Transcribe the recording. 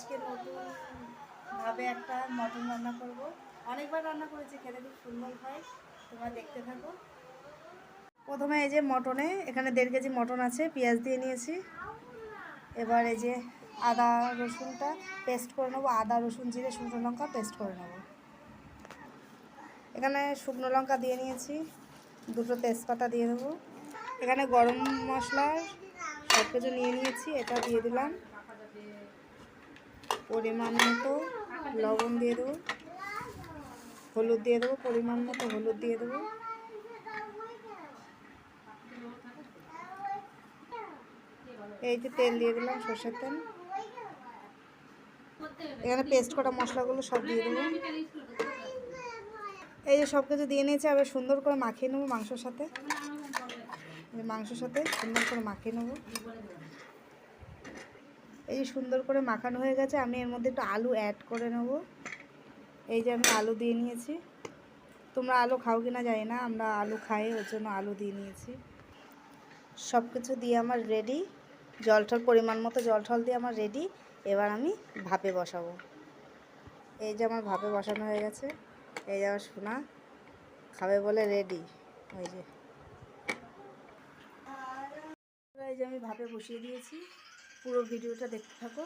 আজকে নতুনভাবে একটা মটন রান্না করব। অনেকবার রান্না করেছি, খেতে খুব সুন্দর হয়। তোমরা দেখতে থাকো। প্রথমে এই যে মটনে এখানে 1.5 কেজি মটন আছে, পেঁয়াজ দিয়ে নিয়েছি। এবার এই যে আদা রসুনটা পেস্ট করে নেবো, আদা রসুন জিরে শুকনো লঙ্কা পেস্ট করে নেবো। এখানে শুকনো লঙ্কা দিয়ে নিয়েছি, 2টো তেজপাতা দিয়ে দেবো। এখানে গরম মশলার সব কিছু নিয়ে নিয়েছি, এটা দিয়ে দিলাম। পরিমাণ মতো লবণ দিয়ে দেবো, হলুদ দিয়ে দেবো, পরিমাণ মতো হলুদ দিয়ে দেবো। এই যে তেল দিয়ে দিলাম, সরষের তেল। এখানে পেস্ট করা মশলাগুলো সব দিয়ে দেবো। এই যে সব কিছু দিয়ে নিয়েছি, আবার সুন্দর করে মাখিয়ে নেবো মাংসর সাথে। মাংসর সাথে সুন্দর করে মাখিয়ে নেবো। এই যে সুন্দর করে মাখানো হয়ে গেছে, আমি এর মধ্যে একটু আলু অ্যাড করে নেব। এই যে আমি আলু দিয়ে নিয়েছি। তোমরা আলু খাও কি না জানি না, আমরা আলু খাই, ওর জন্য আলু দিয়ে নিয়েছি। সব কিছু দিয়ে আমার রেডি, জল টল পরিমাণ মতো জল টল দিয়ে আমার রেডি। এবার আমি ভাপে বসাবো। এই যে আমার ভাপে বসানো হয়ে গেছে। এই যে আমার সোনা খাবে বলে রেডি। ওই যে এই যে আমি ভাপে বসিয়ে দিয়েছি, পুরো ভিডিওটা দেখতে থাকো।